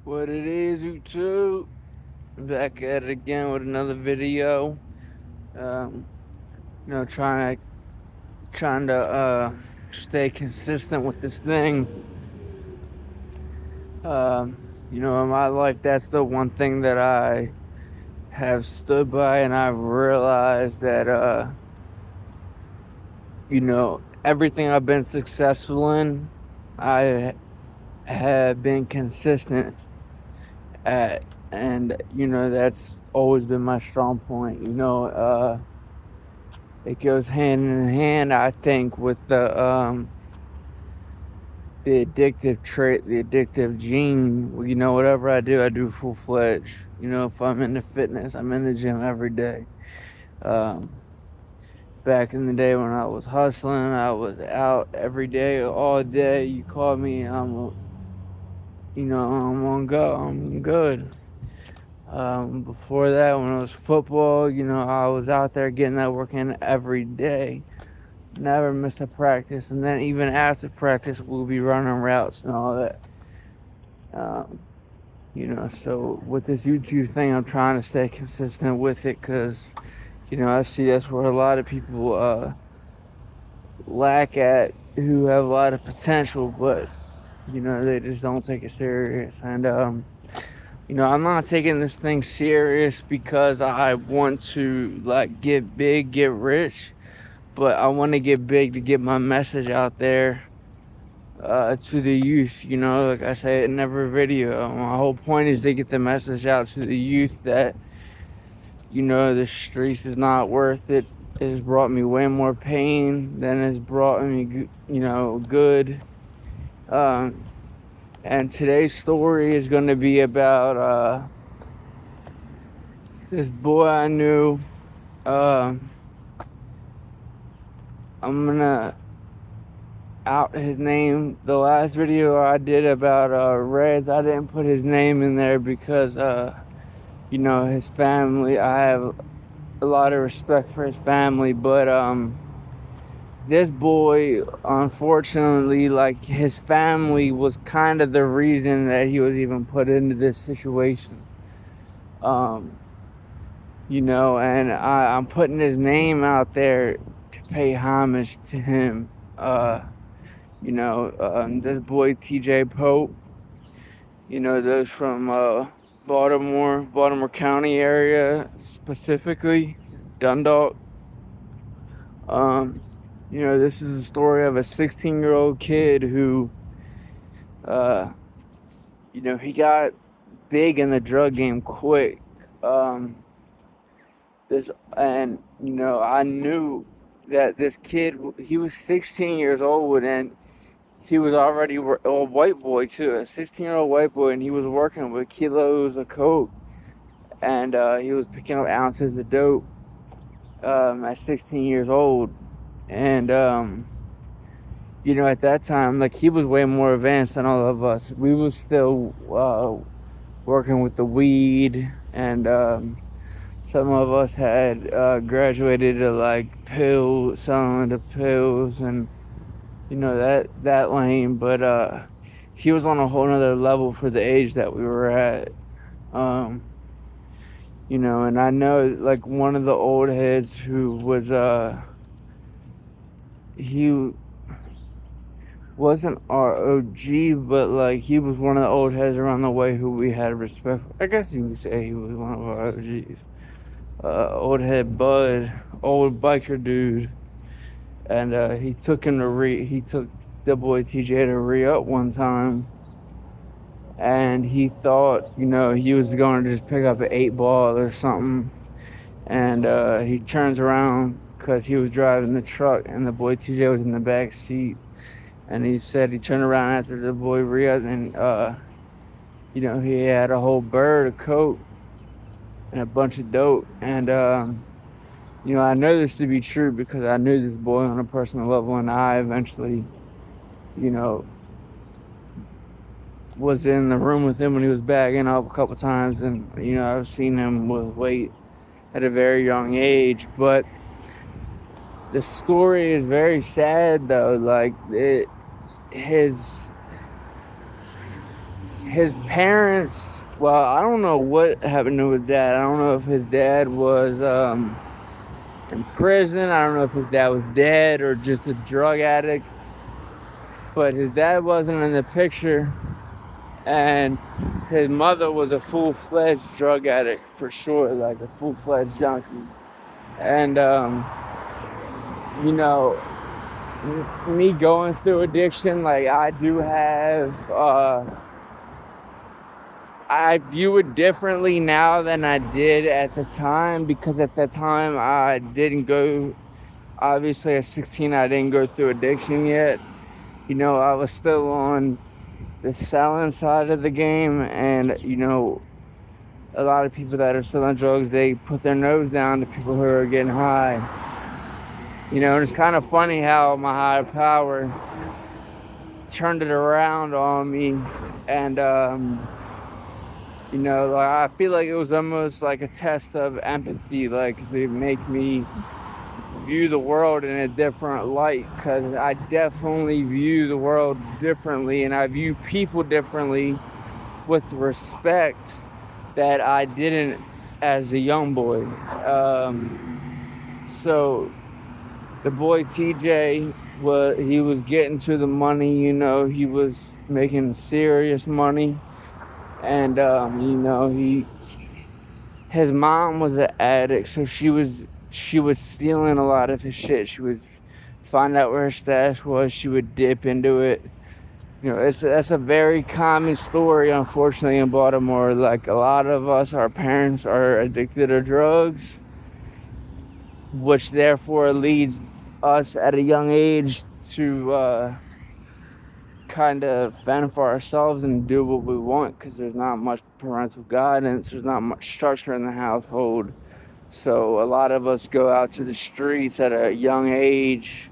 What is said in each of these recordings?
What it is, YouTube? Back at it again with another video. Um, trying to stay consistent with this thing. In my life, that's the one thing that I have stood by, and I've realized that everything I've been successful in, I have been consistent at, and that's always been my strong point. It goes hand in hand, I think, with the addictive trait, the addictive gene. Whatever I do full fledged. If I'm into fitness, I'm in the gym every day. Um, Back in the day when I was hustling, I was out every day, all day. You call me, I'm on go. I'm good. Before that, when it was football, I was out there getting that work in every day. Never missed a practice, and then even after practice, we'll be running routes and all that. So with this YouTube thing, I'm trying to stay consistent with it because, I see that's where a lot of people lack at, who have a lot of potential, but they just don't take it serious. And I'm not taking this thing serious because I want to get big, get rich, but I want to get big to get my message out there to the youth. Like I say in every video, my whole point is to get the message out to the youth that the streets is not worth it. It has brought me way more pain than it's brought me good. And today's story is going to be about this boy I knew. I'm gonna out his name. The last video I did about Reds, I didn't put his name in there because his family. I have a lot of respect for his family, but this boy, unfortunately, his family was kind of the reason that he was even put into this situation. And I'm putting his name out there to pay homage to him. This boy T.J. Pope, those from Baltimore County area, specifically Dundalk. This is a story of a 16-year-old kid who, he got big in the drug game quick. I knew that this kid, he was 16 years old, and he was already a white boy too, a 16-year-old white boy, and he was working with kilos of coke, and he was picking up ounces of dope at 16 years old. And at that time, he was way more advanced than all of us. We was still working with the weed, and some of us had graduated to selling the pills, and that lane. But he was on a whole nother level for the age that we were at. And I know one of the old heads who was he wasn't our OG, but he was one of the old heads around the way who we had respect for. I guess you could say he was one of our OGs. Old head Bud, old biker dude, and he took the boy TJ to re-up one time, and he thought he was going to just pick up an 8-ball or something, and he turns around because he was driving the truck, and the boy TJ was in the back seat, and he said he turned around after the boy re-up, and he had a whole bird of coke and a bunch of dope. And I know this to be true because I knew this boy on a personal level, and I eventually was in the room with him when he was bagging up a couple times, and I've seen him with weight at a very young age. But the story is very sad though. his parents, well, I don't know what happened to his dad. I don't know if his dad was in prison. I don't know if his dad was dead or just a drug addict. But his dad wasn't in the picture, and his mother was a full-fledged drug addict for sure, like a full-fledged junkie. And you know, me going through addiction, like I do have, I view it differently now than I did at the time, because at that time I didn't go, obviously at 16 I didn't go through addiction yet. You know, I was still on the selling side of the game, and you know, a lot of people that are selling drugs, they put their nose down to people who are getting high. You know, and it's kind of funny how my higher power turned it around on me, and you know, like I feel like it was almost like a test of empathy, like they make me view the world in a different light, because I definitely view the world differently, and I view people differently with respect that I didn't as a young boy. So the boy TJ, he was getting to the money, you know, he was making serious money, and you know, his mom was an addict, so she was stealing a lot of his shit. She would find out where his stash was, she would dip into it. You know, that's a very common story, unfortunately, in Baltimore. Like, a lot of us, our parents are addicted to drugs, which therefore leads us at a young age to kind of fend for ourselves and do what we want, because there's not much parental guidance, there's not much structure in the household. So a lot of us go out to the streets at a young age,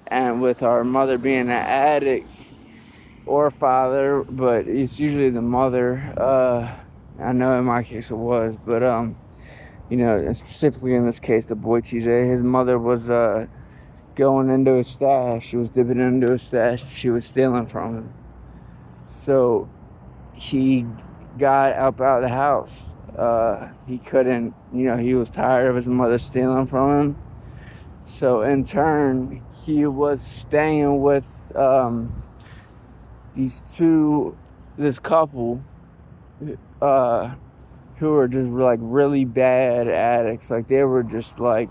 and with our mother being an addict, or father, but it's usually the mother. I know in my case it was, but you know, specifically in this case, the boy TJ, his mother was going into his stash. She was dipping into his stash. She was stealing from him. So he got up out of the house. He couldn't, you know, he was tired of his mother stealing from him. So in turn, he was staying with this couple who were just like really bad addicts. Like, they were just like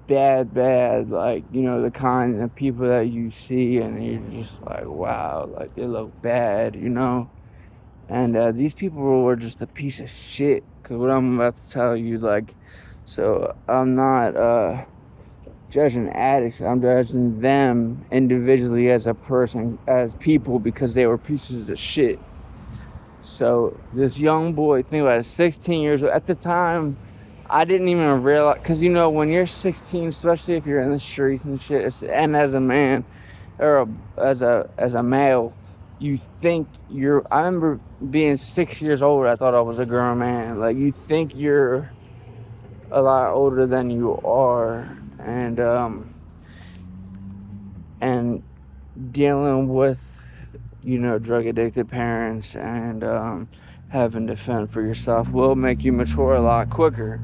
bad, like, you know, the kind of people that you see and you're just like, wow, like they look bad, you know. And these people were just a piece of shit, because what I'm about to tell you, like, so I'm not judging addicts, I'm judging them individually as a person, as people, because they were pieces of shit. So this young boy, think about it, 16 years old. At the time, I didn't even realize, because you know, when you're 16, especially if you're in the streets and shit, and as a man, or as a male, you think you're, I remember being 6 years old, I thought I was a grown man. Like, you think you're a lot older than you are, and dealing with, you know, drug addicted parents, and having to fend for yourself will make you mature a lot quicker.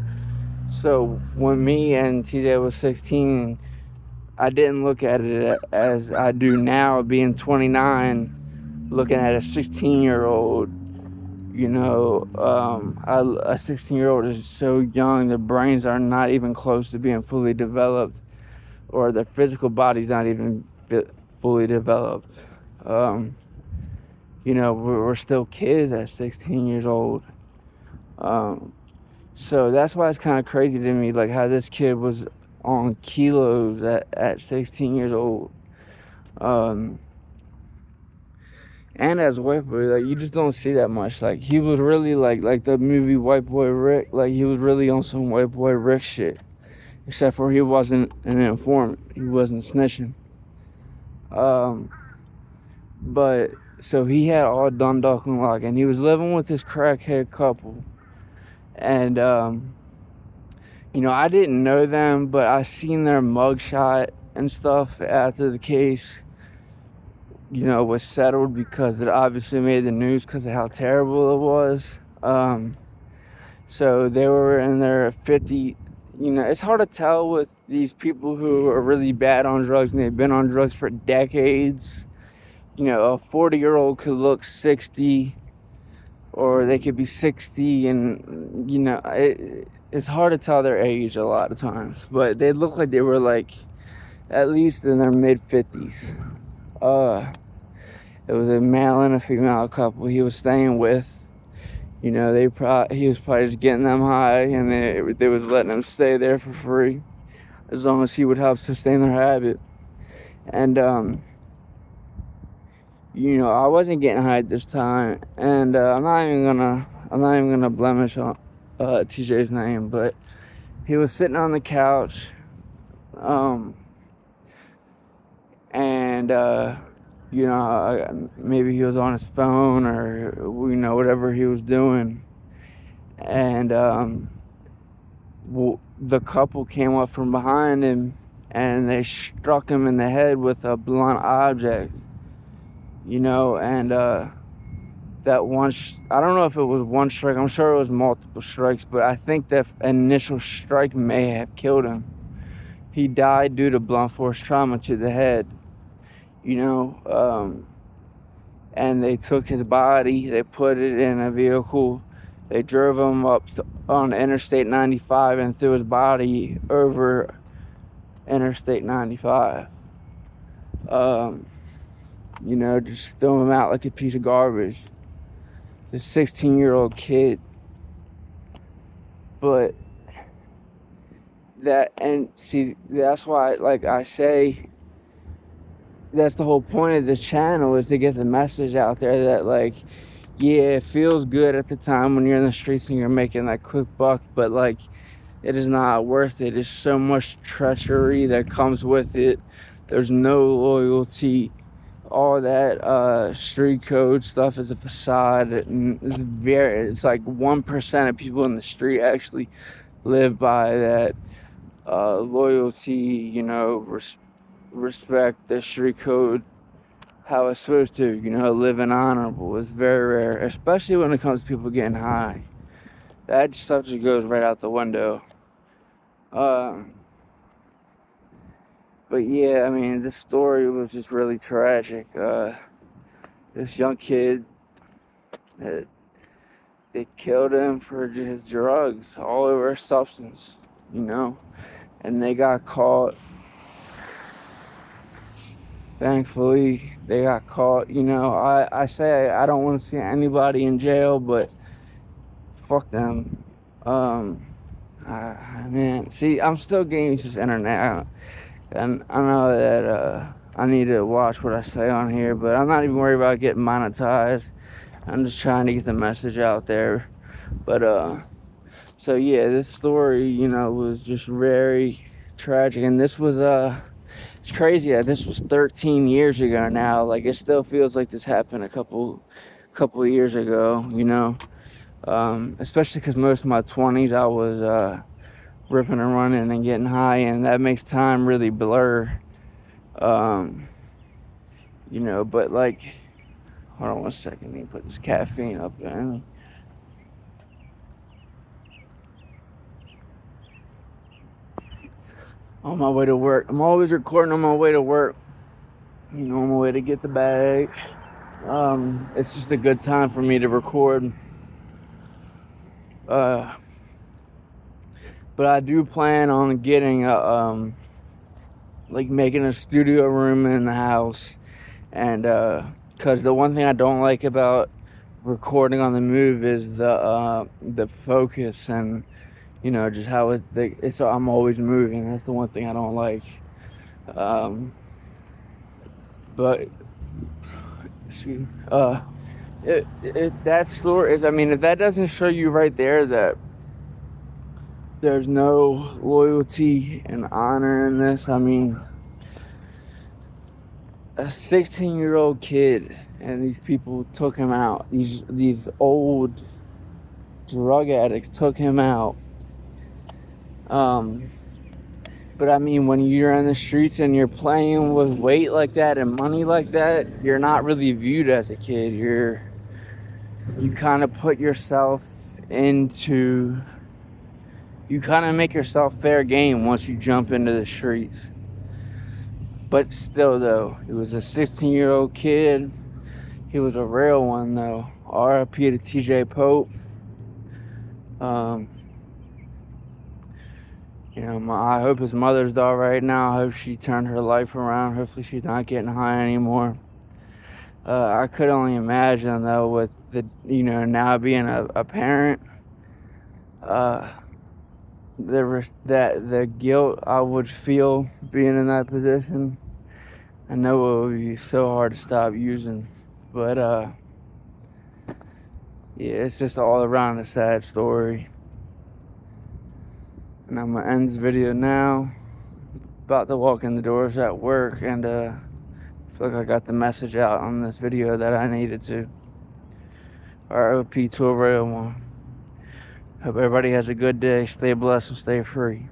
So when me and TJ was 16, I didn't look at it as I do now, being 29, looking at a 16-year-old. You know, a 16-year-old is so young, their brains are not even close to being fully developed, or their physical body's not even fully developed. You know, we're still kids at 16 years old. So that's why it's kind of crazy to me, like, how this kid was on kilos at 16 years old. And as a white boy, like, you just don't see that much. Like, he was really like the movie White Boy Rick. Like, he was really on some White Boy Rick shit. Except for he wasn't an informant. He wasn't snitching. But so he had all Dundalk and Lock, and he was living with this crackhead couple. And you know, I didn't know them, but I seen their mugshot and stuff after the case, was settled because it obviously made the news because of how terrible it was. So they were in their 50. It's hard to tell with these people who are really bad on drugs and they've been on drugs for decades. A 40-year-old could look 60, or they could be 60, and it's hard to tell their age a lot of times, but they look like they were like at least in their mid-50s. It was a male and a female couple he was staying with. He was probably just getting them high, and they was letting them stay there for free as long as he would help sustain their habit. And I wasn't getting high at this time, and I'm not even gonna blemish on TJ's name, but he was sitting on the couch, and maybe he was on his phone or whatever he was doing, and the couple came up from behind him and they struck him in the head with a blunt object, and that one I don't know if it was one strike. I'm sure it was multiple strikes, but I think that initial strike may have killed him. He died due to blunt force trauma to the head. And they took his body, they put it in a vehicle, they drove him up on Interstate 95 and threw his body over Interstate 95. Just threw him out like a piece of garbage. This 16-year-old kid. But that's why, like I say, that's the whole point of this channel, is to get the message out there that, like, yeah, it feels good at the time when you're in the streets and you're making that quick buck, but like, it is not worth it. There's so much treachery that comes with it. There's no loyalty. All that street code stuff is a facade. It's like 1% of people in the street actually live by that loyalty, respect the street code how it's supposed to, living honorable. It's very rare, especially when it comes to people getting high. That subject goes right out the window. But yeah, I mean, this story was just really tragic. This young kid, they killed him for his drugs, all over a substance, and they got caught. Thankfully, they got caught. I say I don't want to see anybody in jail, but fuck them. Man, see, I'm still getting used to this internet, and I know that I need to watch what I say on here, but I'm not even worried about getting monetized. I'm just trying to get the message out there. But so yeah, this story, was just very tragic, and this was it's crazy that this was 13 years ago now. Like, it still feels like this happened a couple of years ago, especially because most of my 20s I was ripping and running and getting high, and that makes time really blur. But like, hold on one second, let me put this caffeine up there. On my way to work. I'm always recording on my way to work. On my way to get the bag. It's just a good time for me to record. But I do plan on getting making a studio room in the house, and because the one thing I don't like about recording on the move is the focus, and just how it's I'm always moving. That's the one thing I don't like. But excuse me, that story is, I mean, if that doesn't show you right there that there's no loyalty and honor in this, I mean, a 16-year-old kid, and these people took him out. These old drug addicts took him out. But I mean, when you're in the streets and you're playing with weight like that and money like that, you're not really viewed as a kid. You kind of put yourself into, you kind of make yourself fair game once you jump into the streets. But still, though, he was a 16-year-old kid. He was a real one, though. R.I.P. to T.J. Pope. I hope his mother's all right now. I hope she turned her life around. Hopefully she's not getting high anymore. I could only imagine, though, with now being a parent, the guilt I would feel being in that position. I know it would be so hard to stop using, but it's just all around a sad story. And I'm gonna end this video now. About to walk in the doors at work, and I feel like I got the message out on this video that I needed to. ROP to a real one. Hope everybody has a good day. Stay blessed and stay free.